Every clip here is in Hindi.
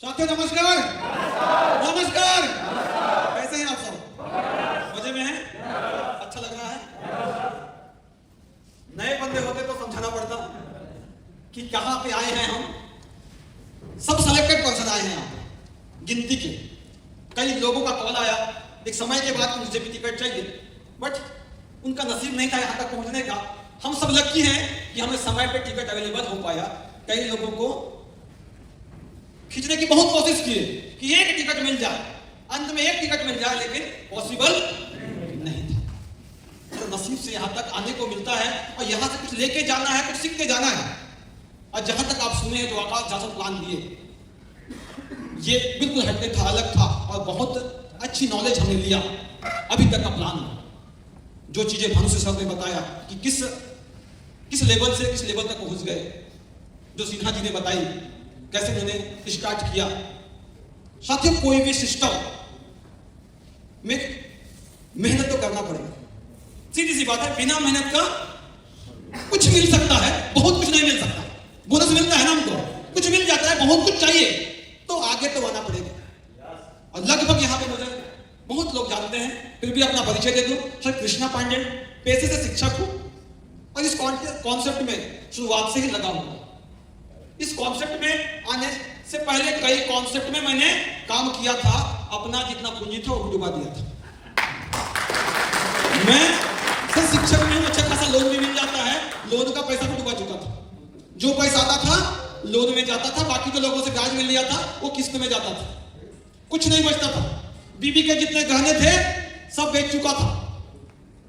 साथियों नमस्कार। नमस्कार। कैसे हैं आप सब? मजे में हैं? अच्छा लग रहा है? नए बंदे होते तो समझाना पड़ता कि कहां पे आए हैं हम। सब सिलेक्टेड पर्सन आए हैं यहाँ पे, गिनती के। कई लोगों का कॉल आया एक समय के बाद मुझे भी टिकट चाहिए, बट उनका नसीब नहीं था यहाँ तक पहुंचने का। हम सब लकी हैं कि हमें समय पे टिकट अवेलेबल हो पाया। कई लोगों को खींचने की बहुत कोशिश की कि एक टिकट मिल जाए, अंत में एक टिकट मिल जाए, लेकिन पॉसिबल नहीं था। तो नसीब से यहाँ तक आने को मिलता है और यहाँ से कुछ लेके जाना है, कुछ सीख के जाना है। और जहां तक आप सुने जो आकाश जासूस प्लान दिए, ये बिल्कुल हटके था, अलग था और बहुत अच्छी नॉलेज हमने लिया। अभी तक का प्लान जो चीजें भानु सर ने बताया कि किस लेवल से किस लेवल तक पहुंच गए, जो सिन्हा जी ने बताई कैसे मैंने स्टार्ट किया। साथियों कोई भी सिस्टम में मेहनत तो करना पड़ेगा, सीधी सी बात है। बिना मेहनत का कुछ मिल सकता है, बहुत कुछ नहीं मिल सकता। बोनस मिलता है ना हमको, कुछ मिल जाता है, बहुत कुछ चाहिए तो आगे तो आना पड़ेगा। और लगभग यहाँ पे मुझे बहुत लोग जानते हैं, फिर भी अपना परिचय दे दूं। सर कृष्णा पांडे, पेशे से शिक्षक हूं और इस कॉन्सेप्ट में शुरुआत से ही लगा हूं। इस कॉन्सेप्ट में आने से पहले कई कॉन्सेप्ट में मैंने काम किया था। अपना जितना पूंजी था वो डुबा दिया था। मैं सर शिक्षक में अच्छा खासा लोन भी मिल जाता है, लोन का पैसा भी डुबा चुका था। जो पैसा आता था लोन में जाता था, बाकी जो लोगों से ब्याज मिल लिया था वो किस्त में जाता था, कुछ नहीं बचता था। बीबी के जितने गहने थे सब बेच चुका था,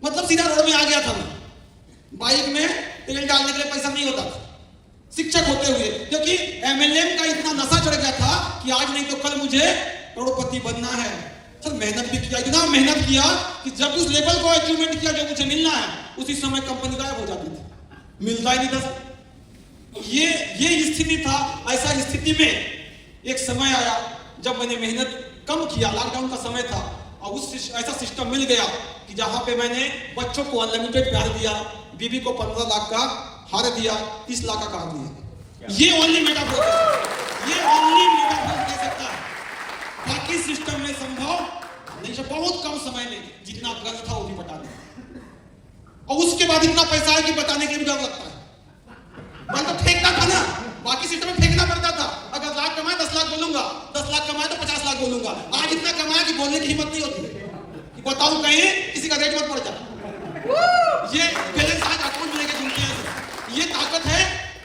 मतलब सीधा रोड में आ गया था मैं। बाइक में तेल डालने के लिए पैसा नहीं होता था शिक्षक होते हुए, क्योंकि एमएलएम का इतना नशा चढ़ गया था कि आज नहीं तो कल मुझे करोड़पति बनना है। सर मेहनत भी किया, इतना मेहनत किया कि जब उस लेवल को अचीवमेंट किया जो मुझे मिलना है, उसी समय कंपनी गायब हो जाती थी, मिलता ही नहीं था। ये स्थिति था। ऐसा स्थिति में एक समय आया जब मैंने मेहनत कम किया, लॉकडाउन का समय था और ऐसा सिस्टम मिल गया कि जहां पे मैंने बच्चों को अनलिमिटेड प्यार दिया, बीबी को 15 लाख का हार दिया, 30 लाख का कार दिया। ये ओनली मेटाफोर दे सकता है, बाकी सिस्टम में संभव नहीं। बहुत कम समय में जितना गर्ज था वो भी बता दिया, और उसके बाद इतना पैसा है कि बताने के लिए डर लगता है। मैं तो फेंकता था ना, बाकी सिस्टम में फेंकना पड़ता था। अगर लाख कमाए 10 लाख बोलूंगा, 10 लाख कमाए तो 50 लाख बोलूंगा। आज इतना कमाया कि बोलने की हिम्मत नहीं होती कि बताऊं कहीं किसी का रेट मत पड़ जाए। ये बैलेंस आज अकाउंट लेके घूमते हैं। ये ताकत है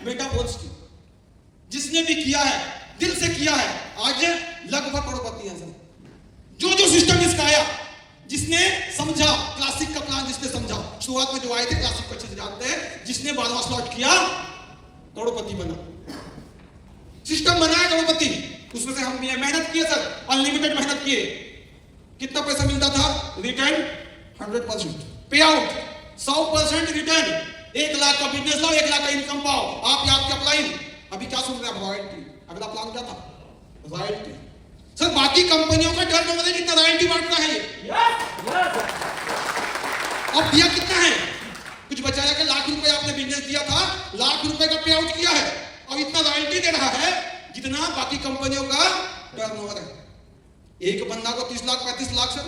मेटाफोर्स की। जिसने भी किया है, दिल से किया है, आज लगभग करोड़पति है। जो सिस्टम इसका आया, जिसने समझा क्लासिक का प्लान, जिसने समझा, शुरुआत में जो आए थे क्लासिक को अच्छे से जानते हैं, जिसने 12वां स्लॉट किया करोड़पति बना। सिस्टम बनाया करोड़पति, उसमें से हम भी मेहनत किए सर, अनलिमिटेड मेहनत किए। कितना पैसा मिलता था? रिटर्न 100%, पे आउट 100% रिटर्न। 1 लाख का बिजनेस लो, 1 लाख का इनकम पाओ। आप या आपके अपलाइन अभी क्या सुन रहे हैं? रॉयल्टी। अगला प्लान क्या था? रॉयल्टी। सर बाकी कंपनियों का टर्नओवर है, कितना रॉयल्टी बांटना है ये। अब दिया कितना है? कुछ बचाया कि लाख रुपए आपने बिजनेस दिया था, लाख रुपए का पे आउट किया है और इतना रॉयल्टी दे रहा है जितना बाकी कंपनियों का टर्नओवर है। एक बंदा को 30 लाख 35 लाख सर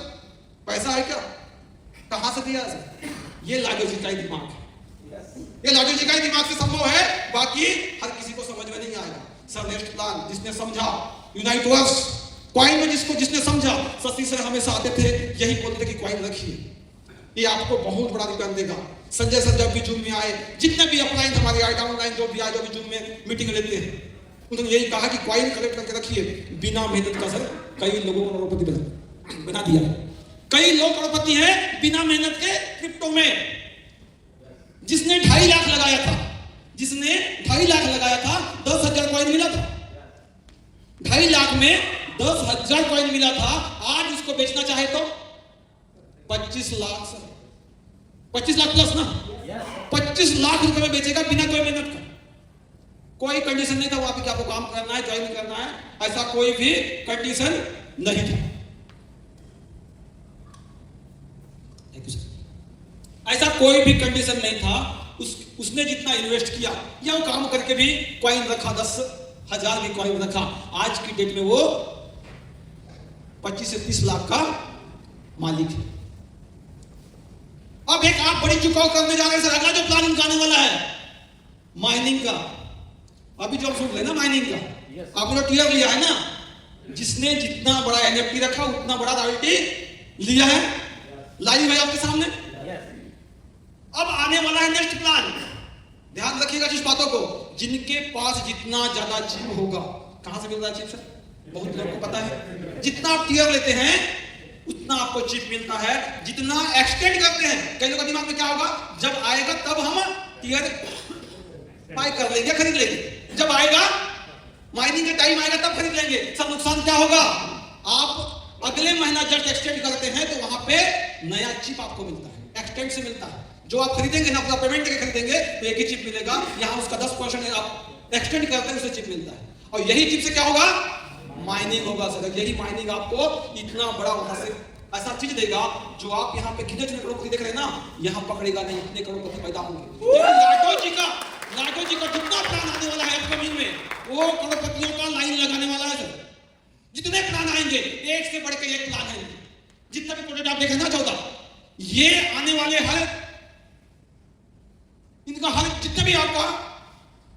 पैसा है क्या? कहां से दिया सर? ये लाडो जी का ही दिमाग है, ये लाडो जी का ही दिमाग से संभव है, बाकी हर किसी को समझ में नहीं आएगा। सर नेक्स्ट प्लान जिसने समझा, यूनाइट वर्स कॉइन में जिसने समझा, शशि सर हमेशा आते थे यही बोलते कि कॉइन रखिए, ये आपको बहुत बड़ा रिटर्न देगा। संजय सर जब भी जूम में आए, जितने भी अपलाइन हमारे आए, डाउनलाइन जो भी आए, जो भी जूम में मीटिंग लेते हैं, उन्होंने यही कहा कि कॉइन कलेक्ट करके रखिए। बिना मेहनत का सर कई लोगों को करोड़पति बना दिया। कई लोग करोड़पति हैं बिना मेहनत के क्रिप्टो में। जिसने 2.5 लाख लगाया था, 10,000 कॉइन मिला था। 2.5 लाख में 10,000 कॉइन मिला था। आज उसको बेचना चाहे तो 25 लाख सर, 25 लाख प्लस ना, 25 लाख रुपए में बेचेगा बिना कोई मेहनत का। कोई कंडीशन नहीं था वहां पे कि आपको काम करना है, ज्वाइन करना है, ऐसा कोई भी कंडीशन नहीं था। ऐसा कोई भी कंडीशन नहीं था। उसने जितना इन्वेस्ट किया या वो काम करके भी कॉइन रखा, 1000 की कॉइन रखा, आज की डेट में वो 25 से 30 लाख का मालिक है। अब एक आप बड़ी चुकाव करने जा रहे हैं सर, अगला जो प्लान इनका आने वाला है माइनिंग का। अभी जो हम सुन रहे ना माइनिंग का, आपने तो टीयर लिया है ना, जिसने जितना बड़ा एनएफटी रखा उतना बड़ा रॉयल्टी लिया है, लाइव है आपके सामने। अब आने वाला है नेक्स्ट प्लान, ध्यान रखिएगा जिस बातों को, जिनके पास जितना ज्यादा चिप होगा, कहां से मिल रहा है चिप सर, बहुत लोगों को पता है, जितना आप टीयर लेते हैं उतना आपको चिप मिलता है, जितना एक्सटेंड करते हैं, कई लोगों के दिमाग में क्या होगा, जब आएगा तब हम टीयर बाय कर लेंगे, खरीद लेंगे, जब आएगा माइनिंग का टाइम आएगा तब खरीद लेंगे। सब नुकसान क्या होगा, आप अगले महीना जब एक्सटेंड करते हैं तो वहां पे नया चिप आपको मिलता है, एक्सटेंड से मिलता है। जो आप खरीदेंगे ना, अपना पेमेंट करके खरीदेंगे तो एक ही चिप मिलेगा, यहां उसका 10% आप एक्सटेंड करते हैं उसे चिप मिलता है, और यही चिप से क्या होगा, माइनिंग होगा सर। यही माइनिंग आपको इतना बड़ा वहां से ऐसा चीज देगा जो आप यहाँ पे गिने चुने करोड़पति देख रहे हैं ना, यहाँ पकड़ेगा नहीं, इतने करोड़पति पैदा होंगे। लाडो जी का जितना प्लान आने वाला है अपकमिंग में, वो करोड़पतियों का लाइन लगाने वाला है सर। जितने प्लान आएंगे एक से बढ़ के एक प्लान है, जितना भी प्रोजेक्ट आप देखें ना 14, ये आने वाले हर इनका हर जितने भी आपका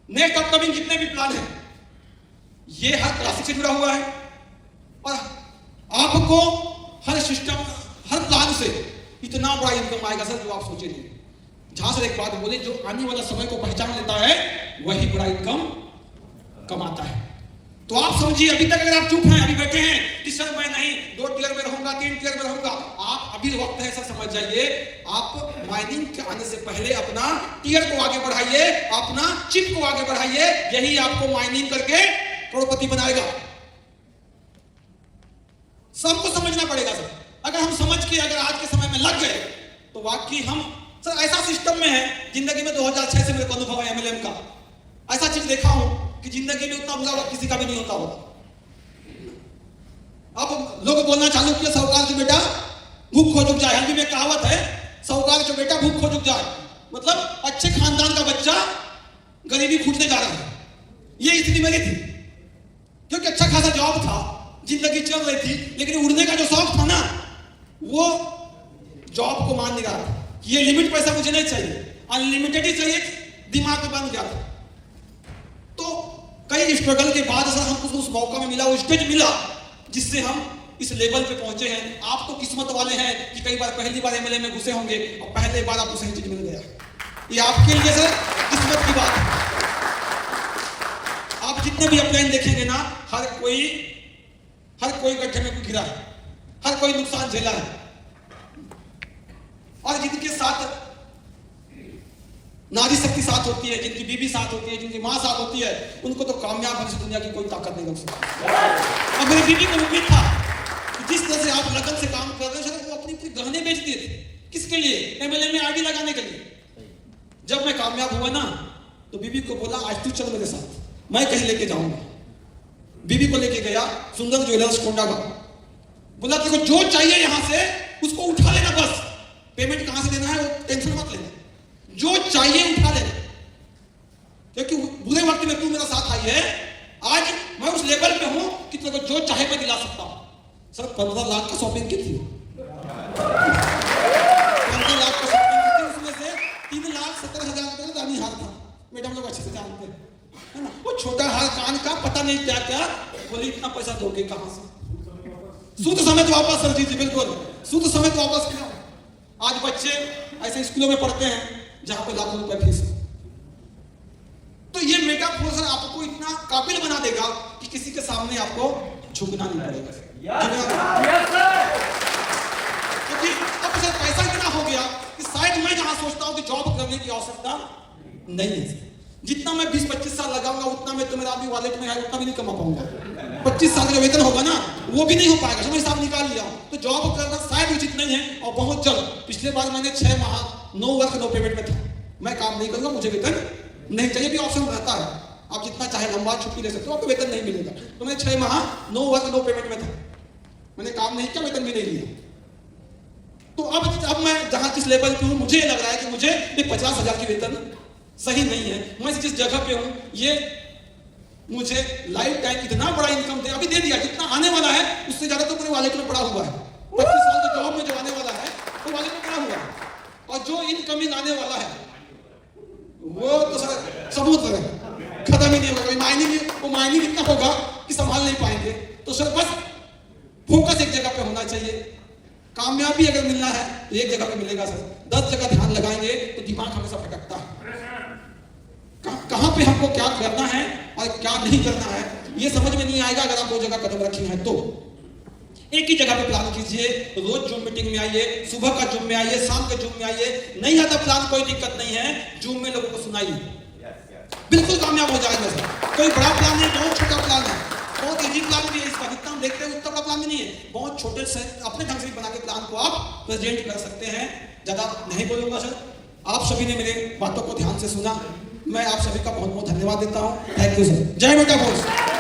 नेक्स्ट अपकमिंग जितने भी प्लान है, ये हर क्लासिक से जुड़ा हुआ है, और आपको हर सिस्टम हर प्लान से इतना बड़ा इनकम आएगा सर जो आप सोचे नहीं। जहां से एक बात बोले, जो आने वाला समय को पहचान लेता है वही बड़ा इनकम कमाता है। तो आप समझिए, अभी तक अगर आप चुप हैं, अभी बैठे हैं कि सर मैं नहीं 2 टीयर में रहूंगा, 3 टीयर में रहूंगा, आप अभी वक्त है सर, समझ जाइए, आप माइनिंग के आने से पहले अपना टीयर को आगे बढ़ाइए, अपना चिप को आगे बढ़ाइए, यही आपको माइनिंग करके करोड़पति बनाएगा। सबको समझना पड़ेगा सर। अगर हम समझ के अगर आज के समय में लग गए तो वाकई हम सर ऐसा सिस्टम में है, जिंदगी में 2006 से मेरे को अनुभव है एमएलएम का, ऐसा चीज देखा हूं कि जिंदगी में उतना बुरा वक्त किसी का भी नहीं होता होगा। अब लोग बोलना चालू किया, साहूकार जो बेटा भूख खो जुक जाए, हिंदी में कहावत है, साहूकार जो बेटा भूख खो जुक जाए, मतलब अच्छे खानदान का बच्चा गरीबी खूटने जा रहा है। ये स्थिति मेरी थी, क्योंकि अच्छा खासा जॉब था, जिंदगी चल रही थी, लेकिन उड़ने का जो शौक था ना, वो जॉब को मान नहीं रहा था। ये लिमिट पैसा मुझे नहीं चाहिए, अनलिमिटेड ही चाहिए, दिमाग में बन गया था। तो कई स्ट्रगल के बाद सर हमको उस मौका में मिला, वो स्टेज मिला जिससे हम इस लेवल पे पहुंचे हैं। आप तो किस्मत वाले हैं कि कई बार पहली बार एमएलए में घुसे होंगे और पहले बार आपको सही चीज मिल गया। ये आपके लिए सर किस्मत की बात है। आप जितने भी अपलाइन देखेंगे ना, हर कोई गड्ढे में घिरा है, हर कोई नुकसान झेला है, और जिनके साथ नारी शक्ति साथ होती है, जिनकी बीवी साथ होती है, जिनकी मां साथ होती है, उनको तो कामयाब होने से दुनिया की कोई ताकत नहीं रोक सकती। और मेरी बीवी को उम्मीद था कि जिस तरह से आप लगन से काम कर रहे थे, वो अपनी पूरी गहने बेच दिए थे, किसके लिए, एमएलए में आईडी लगाने के लिए। जब मैं कामयाब हुआ ना, तो बीवी को बोला आज तू चल मेरे साथ, मैं कहीं लेके जाऊंगा। बीवी को लेके गया सुंदर ज्वेलर्स कोंडा का, बोला कि जो चाहिए यहां से उसको उठा लेना, बस पेमेंट कहां से देना है वो टेंशन मत लेना, जो चाहिए उठा लेना, क्योंकि बुरे वक्त में तू मेरा साथ आई है। आज मैं उस लेवल पे हूं कि तेरे को जो चाहे मैं दिला सकता हूं। सर 15 लाख का शॉपिंग की थी, 15 लाख का शॉपिंग की थी, उसमें से 3,70,000 रुपए का दानी हार था। मैडम लोग अच्छे से जानते हैं, है ना, वो छोटा हार कान का पता नहीं क्या क्या, बोली इतना पैसा दोगे कहां से, सूद समेत वापस। सर जी बिल्कुल सूद समेत वापस किया। आज बच्चे ऐसे स्कूलों में पढ़ते हैं जहां पे लाखों रुपए फीस है। तो ये मेटाफोर सर आपको इतना काबिल बना देगा कि किसी के सामने आपको झुकना नहीं पड़ेगा। क्योंकि अब सर पैसा इतना हो गया कि शायद मैं जहां सोचता हूं कि जॉब करने की आवश्यकता नहीं है, जितना मैं 20-25 साल लगाऊंगा उतना मैं तो मेरा अभी वॉलेट में है उतना भी नहीं कमा पाऊंगा। 25 साल का वेतन होगा ना, वो भी नहीं हो पाएगा। मैं हिसाब निकाल लिया, तो जॉब करना शायद उचित नहीं है। और बहुत जल्द, पिछले बार मैंने 6 माह 9 वर्क 9 पेमेंट में था, मैं काम नहीं करूंगा, मुझे वेतन नहीं चाहिए, भी ऑप्शन रहता है, आप जितना चाहे लंबा छुट्टी ले सकते हो, आपको वेतन नहीं मिलेगा। तो मैं 6 माह 9 वर्क 9 पेमेंट में था, मैंने काम नहीं किया, वेतन भी नहीं लिया। तो अब मैं जहां जिस लेवल पे हूं, मुझे लग रहा है कि मुझे 50,000 की वेतन सही नहीं है। मैं जिस जगह पे हूं, ये मुझे लाइफ टाइम इतना बड़ा इनकम दे, अभी दे दिया, जितना आने वाला है उससे ज्यादा तो पूरे वॉलेट में पड़ा हुआ है। 25 साल के जॉब में जो आने वाला है वो वॉलेट में पड़ा हुआ है, और जो इनकमिंग आने वाला है वो तो सर समुद्र है, खत्म ही नहीं होगा। माइनिंग इतना होगा कि संभाल नहीं पाएंगे। तो सर बस फोकस एक जगह पे होना चाहिए। कामयाबी अगर मिलना है तो एक जगह पे मिलेगा सर, 10 जगह ध्यान लगाएंगे तो दिमाग हमेशा भटकता है। कहां पे हमको क्या करना है और क्या नहीं करना है ये समझ में नहीं आएगा अगर आप 2 जगह कदम रखे हैं। तो एक ही जगह पे प्लान कीजिए, रोज जूम मीटिंग में आइए, सुबह का जूम में आइए, शाम के जूम में आइए। नहीं आता प्लान कोई दिक्कत नहीं है, जूम में लोगों को सुनाइए, बिल्कुल कामयाब हो जाएगा सर। कोई बड़ा प्लान नहीं, बहुत छोटा प्लान है, बहुत इजी प्लान भी है इसका, जितना हम देखते हैं उतना बड़ा प्लान भी नहीं है। बहुत छोटे से अपने ढंग से बना के प्लान को आप प्रेजेंट कर सकते हैं। ज्यादा नहीं बोलूंगा सर, आप सभी ने मेरे बातों को ध्यान से सुना, मैं आप सभी का बहुत बहुत धन्यवाद देता हूँ। Thank you sir. जय बेटा बोस।